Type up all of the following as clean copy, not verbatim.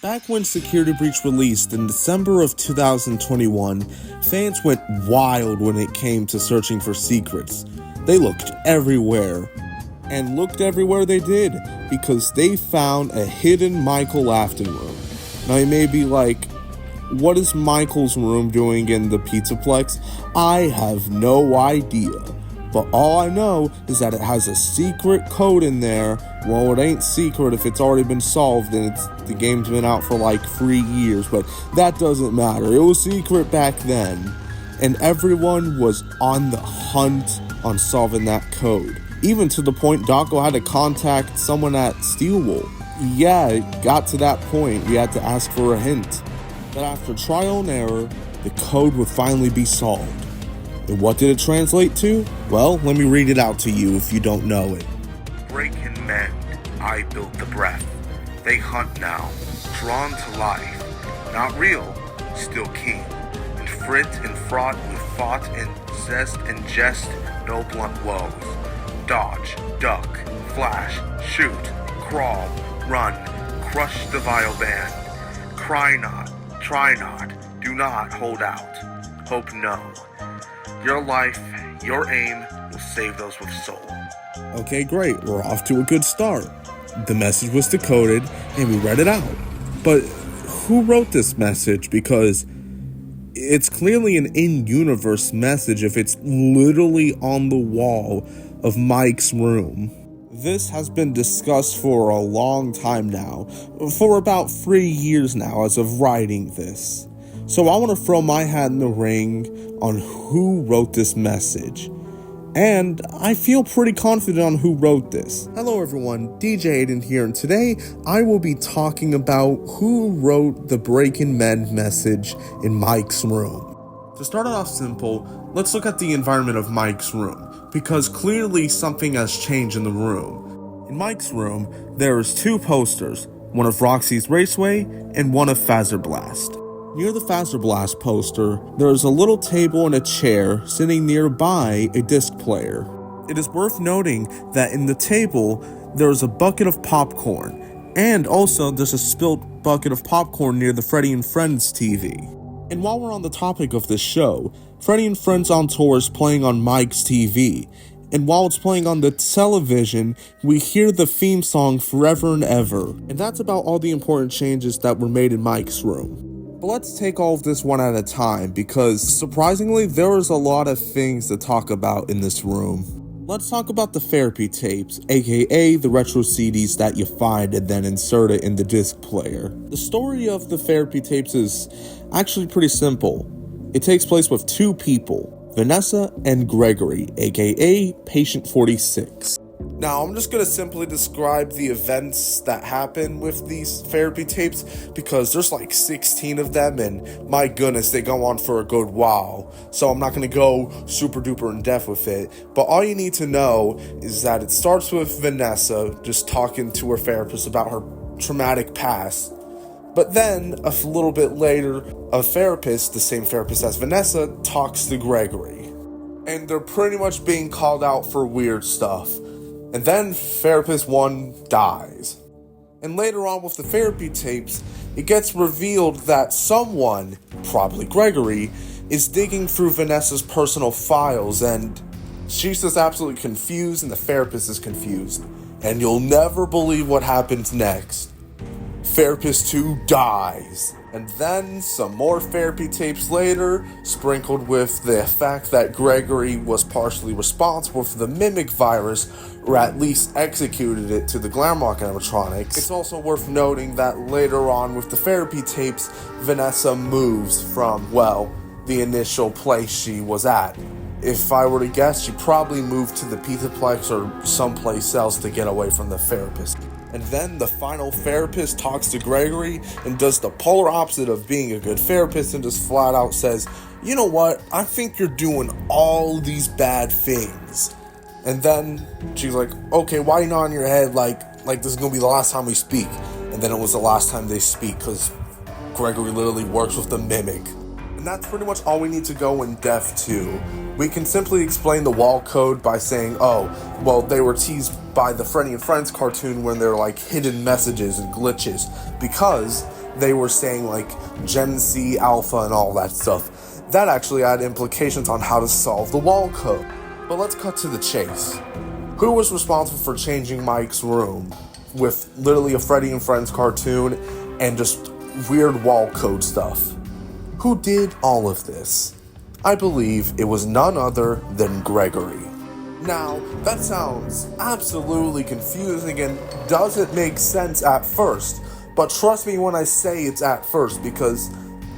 Back when Security Breach released in December of 2021, fans went wild when it came to searching for secrets. They looked everywhere. And looked everywhere they did, because they found a hidden Michael Afton room. Now you may be like, what is Michael's room doing in the Pizzaplex? I have no idea. But all I know is that it has a secret code in there. Well, it ain't secret if it's already been solved and the game's been out for like 3 years, but that doesn't matter. It was secret back then. And everyone was on the hunt on solving that code. Even to the point Dako had to contact someone at Steelwool. Yeah, it got to that point. We had to ask for a hint. But after trial and error, the code would finally be solved. And what did it translate to? Well, let me read it out to you if you don't know it. Break and mend, I built the breath. They hunt now, drawn to life. Not real, still keen. And frit and fraught with thought and zest and jest, no blunt woes. Dodge, duck, flash, shoot, crawl, run, crush the vile band. Cry not, try not, do not hold out. Hope no. Your life, your aim will save those with soul. Okay, great. We're off to a good start. The message was decoded, and we read it out. But who wrote this message? Because it's clearly an in-universe message if it's literally on the wall of Mike's room. This has been discussed for a long time now, for about 3 years now as of writing this. So I want to throw my hat in the ring on who wrote this message. And I feel pretty confident on who wrote this. Hello everyone, DJ Aiden here, and today I will be talking about who wrote the break and mend message in Mike's room. To start it off simple, let's look at the environment of Mike's room, because clearly something has changed in the room. In Mike's room, there is 2 posters, one of Roxy's Raceway and one of Phaser Blast. Near the Phaser Blast poster, there is a little table and a chair sitting nearby a disc player. It is worth noting that in the table, there is a bucket of popcorn, and also there's a spilled bucket of popcorn near the Freddy and Friends TV. And while we're on the topic of this show, Freddy and Friends on Tour is playing on Mike's TV, and while it's playing on the television, we hear the theme song Forever and Ever, and that's about all the important changes that were made in Mike's room. But let's take all of this one at a time, because surprisingly, there is a lot of things to talk about in this room. Let's talk about the therapy tapes, aka the retro CDs that you find and then insert it in the disc player. The story of the therapy tapes is actually pretty simple. It takes place with 2 people, Vanessa and Gregory, aka Patient 46. Now, I'm just going to simply describe the events that happen with these therapy tapes, because there's like 16 of them, and my goodness, they go on for a good while. So I'm not going to go super duper in depth with it, but all you need to know is that it starts with Vanessa just talking to her therapist about her traumatic past. But then, a little bit later, a therapist, the same therapist as Vanessa, talks to Gregory. And they're pretty much being called out for weird stuff. And then Therapist 1 dies. And later on with the therapy tapes, it gets revealed that someone, probably Gregory, is digging through Vanessa's personal files, and she's just absolutely confused and the therapist is confused. And you'll never believe what happens next. Therapist 2 dies. And then some more therapy tapes later, sprinkled with the fact that Gregory was partially responsible for the mimic virus, or at least executed it to the Glamrock animatronics. It's also worth noting that later on with the therapy tapes, Vanessa moves from, well, the initial place she was at. If I were to guess, she probably moved to the Pizzaplex or someplace else to get away from the therapist. And then the final therapist talks to Gregory and does the polar opposite of being a good therapist and just flat out says, you know what, I think you're doing all these bad things. And then she's like, okay, why are you not in your head like this is going to be the last time we speak? And then it was the last time they speak, because Gregory literally works with the mimic. And that's pretty much all we need to go in depth to. We can simply explain the wall code by saying, oh, well, they were teased by the Freddy and Friends cartoon when they're like hidden messages and glitches, because they were saying like Gen Z, Alpha, and all that stuff. That actually had implications on how to solve the wall code. But let's cut to the chase. Who was responsible for changing Mike's room with literally a Freddy and Friends cartoon and just weird wall code stuff? Who did all of this? I believe it was none other than Gregory. Now, that sounds absolutely confusing and doesn't make sense at first, but trust me when I say it's at first, because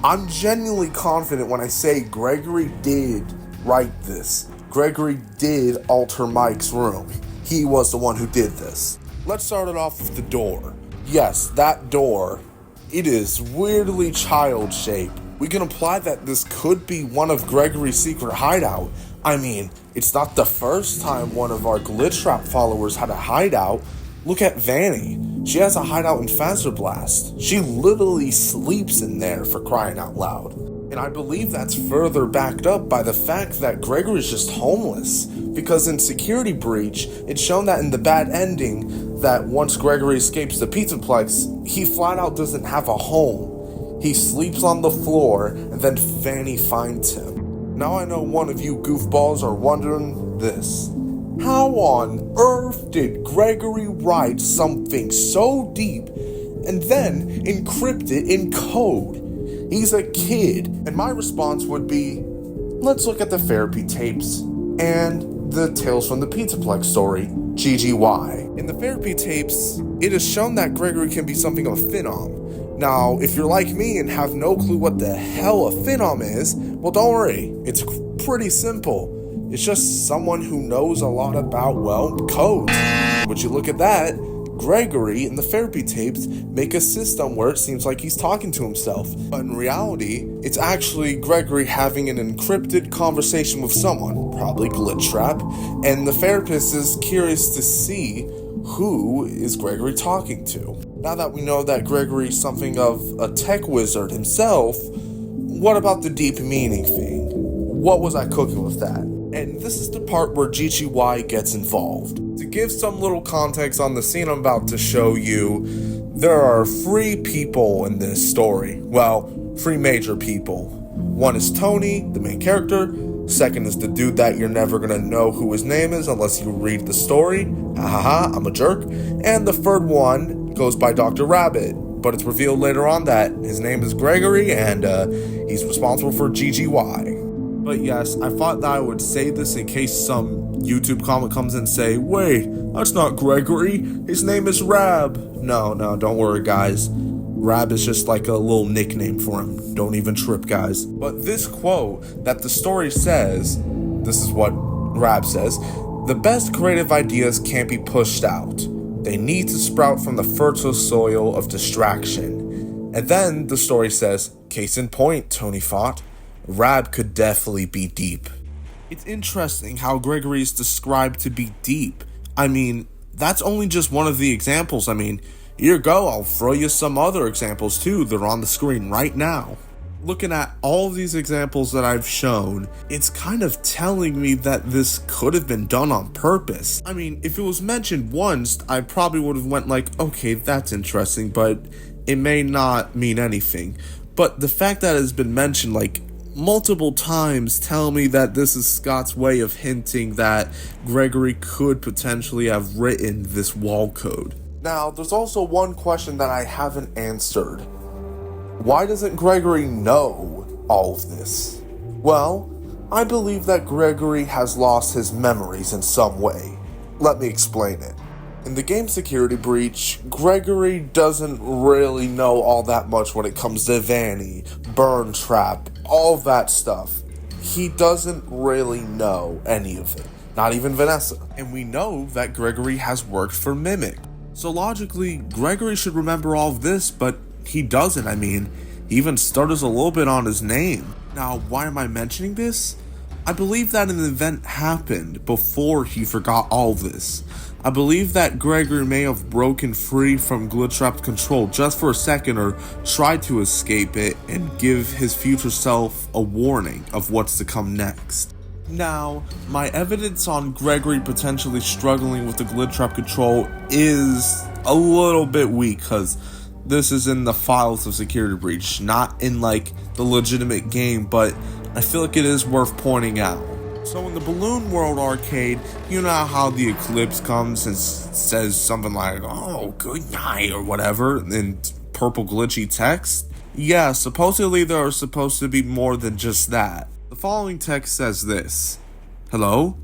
I'm genuinely confident when I say Gregory did write this. Gregory did alter Mike's room. He was the one who did this. Let's start it off with the door. Yes, that door, it is weirdly child-shaped. We can imply that this could be one of Gregory's secret hideout. I mean, it's not the first time one of our Glitch Trap followers had a hideout. Look at Vanny. She has a hideout in Faster Blast. She literally sleeps in there, for crying out loud. And I believe that's further backed up by the fact that Gregory's just homeless. Because in Security Breach, it's shown that in the bad ending, that once Gregory escapes the Pizzaplex, he flat out doesn't have a home. He sleeps on the floor, and then Fanny finds him. Now I know one of you goofballs are wondering this. How on earth did Gregory write something so deep and then encrypt it in code? He's a kid. And my response would be, let's look at the therapy tapes and the Tales from the Pizzaplex story, GGY. In the therapy tapes, it is shown that Gregory can be something of a phenom. Now, if you're like me and have no clue what the hell a phenom is, well, don't worry, it's pretty simple. It's just someone who knows a lot about, well, codes. Would you look at that? Gregory in the therapy tapes make a system where it seems like he's talking to himself. But in reality, it's actually Gregory having an encrypted conversation with someone, probably Glitch Trap, and the therapist is curious to see who is Gregory talking to. Now that we know that Gregory's something of a tech wizard himself, what about the deep meaning thing? What was I cooking with that? And this is the part where GGY gets involved. To give some little context on the scene I'm about to show you, there are 3 people in this story. Well, 3 major people. One is Tony, the main character. Second is the dude that you're never gonna know who his name is unless you read the story. Hahaha, I'm a jerk. And the third one goes by Dr. Rabbit, but it's revealed later on that his name is Gregory and he's responsible for GGY. But yes, I thought that I would say this in case some YouTube comment comes and say, wait, that's not Gregory, his name is Rab. No, don't worry guys. Rab is just like a little nickname for him. Don't even trip, guys. But this quote that the story says, this is what Rab says, the best creative ideas can't be pushed out. They need to sprout from the fertile soil of distraction. And then the story says, case in point, Tony thought, Rab could definitely be deep. It's interesting how Gregory is described to be deep. I mean, that's only just one of the examples. I mean, here you go, I'll throw you some other examples too. They're on the screen right now. Looking at all these examples that I've shown, it's kind of telling me that this could have been done on purpose. I mean, if it was mentioned once, I probably would have went like, okay, that's interesting, but it may not mean anything. But the fact that it's been mentioned like multiple times tell me that this is Scott's way of hinting that Gregory could potentially have written this wall code. Now, there's also one question that I haven't answered. Why doesn't Gregory know all of this? Well, I believe that Gregory has lost his memories in some way. Let me explain it. In the game Security Breach, Gregory doesn't really know all that much when it comes to Vanny, Burn Trap, all that stuff. He doesn't really know any of it, not even Vanessa. And we know that Gregory has worked for Mimic. So logically, Gregory should remember all of this, but he doesn't. I mean, he even stutters a little bit on his name. Now, why am I mentioning this? I believe that an event happened before he forgot all this. I believe that Gregory may have broken free from Glitch Trap's control just for a second or tried to escape it and give his future self a warning of what's to come next. Now, my evidence on Gregory potentially struggling with the Glitch Trap control is a little bit weak because this is in the files of Security Breach, not in like the legitimate game, but I feel like it is worth pointing out. So in the Balloon World arcade, you know how the eclipse comes and says something like, "Oh, good night," or whatever, in purple glitchy text? Yeah, supposedly there are supposed to be more than just that. The following text says this: "Hello?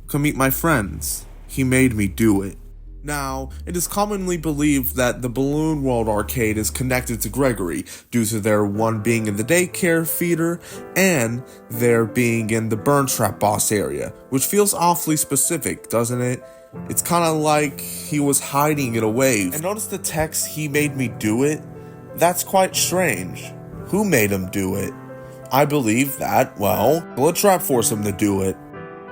Come meet my friends. He made me do it." Now, it is commonly believed that the Balloon World arcade is connected to Gregory due to their one being in the daycare feeder and their being in the burn trap boss area, which feels awfully specific, doesn't it? It's kind of like he was hiding it away. And notice the text, "He made me do it"? That's quite strange. Who made him do it? I believe that, well, Glitchtrap forced him to do it.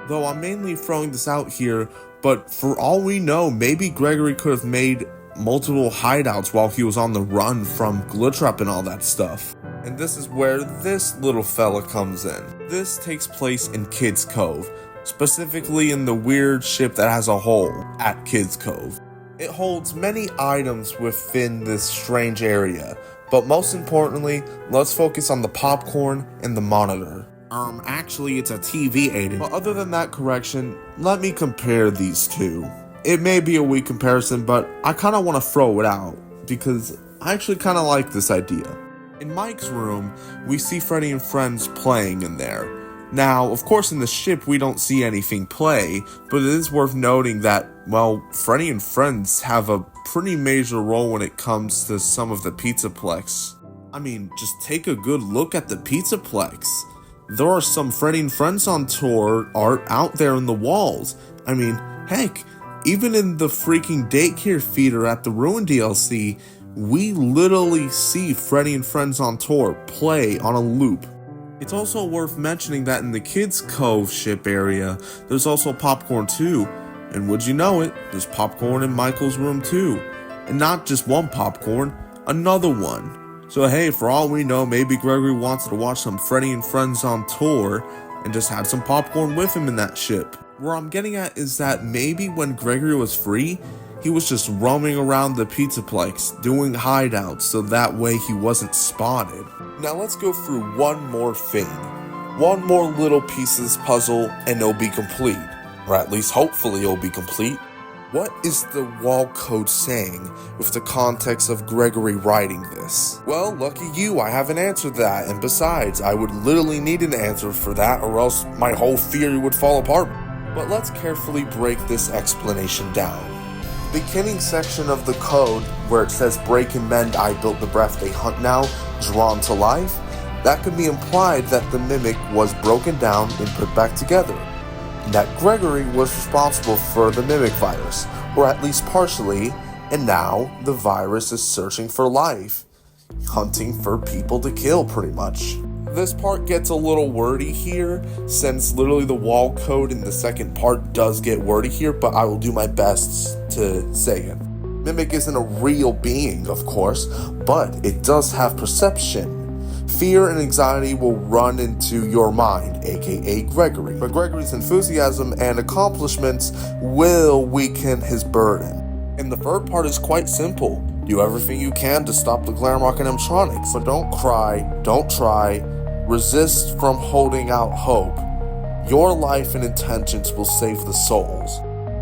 Though I'm mainly throwing this out here, but for all we know, maybe Gregory could have made multiple hideouts while he was on the run from Glitchtrap and all that stuff. And this is where this little fella comes in. This takes place in Kids Cove, specifically in the weird ship that has a hole at Kids Cove. It holds many items within this strange area, but most importantly, let's focus on the popcorn and the monitor. Actually, it's a TV, Aiden. But other than that correction, let me compare these two. It may be a weak comparison, but I kind of want to throw it out, because I actually kind of like this idea. In Mike's room, we see Freddy and friends playing in there. Now, of course, in the ship, we don't see anything play, but it is worth noting that, well, Freddy and friends have a pretty major role when it comes to some of the Pizzaplex. I mean, just take a good look at the Pizzaplex. There are some Freddy and Friends on tour art out there in the walls. I mean, heck, even in the freaking daycare feeder at the Ruin DLC, we literally see Freddy and Friends on tour play on a loop. It's also worth mentioning that in the Kids Cove ship area, there's also popcorn too. And would you know it, there's popcorn in Michael's room too. And not just one popcorn, another one. So hey, for all we know, maybe Gregory wanted to watch some Freddy and Friends on tour and just had some popcorn with him in that ship. Where I'm getting at is that maybe when Gregory was free, he was just roaming around the Pizzaplex, doing hideouts so that way he wasn't spotted. Now let's go through one more thing. One more little piece of this puzzle and it'll be complete. Or at least hopefully it'll be complete. What is the wall code saying with the context of Gregory writing this? Well, lucky you, I haven't answered that, and besides, I would literally need an answer for that or else my whole theory would fall apart. But let's carefully break this explanation down. The beginning section of the code, where it says break and mend, I built the breath they hunt now, drawn to life, that could be implied that the mimic was broken down and put back together. That Gregory was responsible for the mimic virus, or at least partially, and now the virus is searching for life, hunting for people to kill pretty much. This part gets a little wordy here, since literally the wall code in the second part does get wordy here, but I will do my best to say it. Mimic isn't a real being, of course, but it does have perception. Fear and anxiety will run into your mind, aka Gregory. But Gregory's enthusiasm and accomplishments will weaken his burden. And the third part is quite simple. Do everything you can to stop the Glamrock animatronics. But don't cry, don't try, resist from holding out hope. Your life and intentions will save the souls.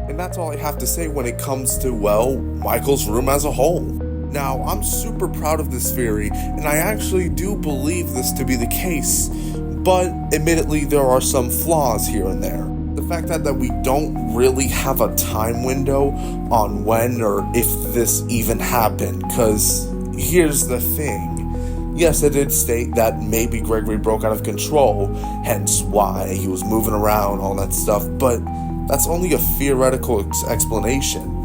And that's all I have to say when it comes to, well, Michael's room as a whole. Now, I'm super proud of this theory, and I actually do believe this to be the case, but admittedly there are some flaws here and there. The fact that we don't really have a time window on when or if this even happened, because here's the thing. Yes, it did state that maybe Gregory broke out of control, hence why he was moving around, all that stuff, but that's only a theoretical explanation.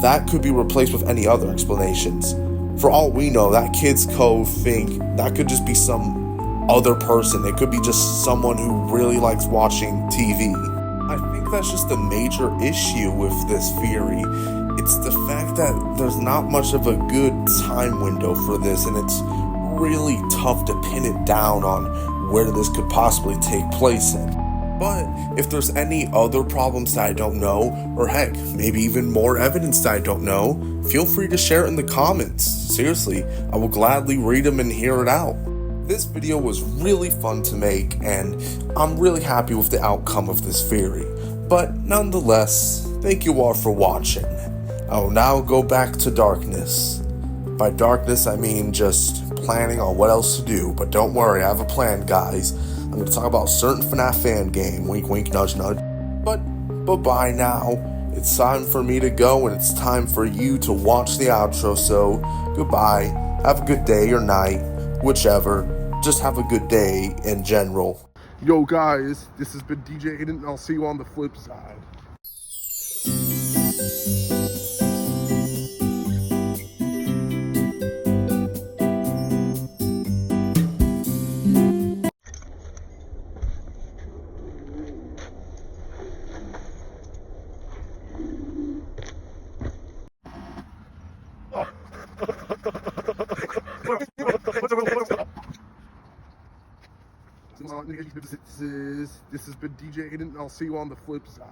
That could be replaced with any other explanations. For all we know, that Kids Cove thing, that could just be some other person. It could be just someone who really likes watching TV. I think that's just a major issue with this theory. It's the fact that there's not much of a good time window for this, and it's really tough to pin it down on where this could possibly take place in. But if there's any other problems that I don't know, or heck, maybe even more evidence that I don't know, feel free to share it in the comments seriously, I will gladly read them and hear it out. This video was really fun to make, and I'm really happy with the outcome of this theory. But nonetheless, thank you all for watching. I will now go back to darkness. By darkness, I mean just planning on what else to do. But don't worry, I have a plan, guys. I'm going to talk about a certain FNAF fan game. Wink, wink, nudge, nudge. But bye now. It's time for me to go, and it's time for you to watch the outro. So goodbye. Have a good day or night, whichever. Just have a good day in general. Yo guys, this has been DJ Aiden, and I'll see you on the flip side. This has been DJ Aiden, and I'll see you on the flip side.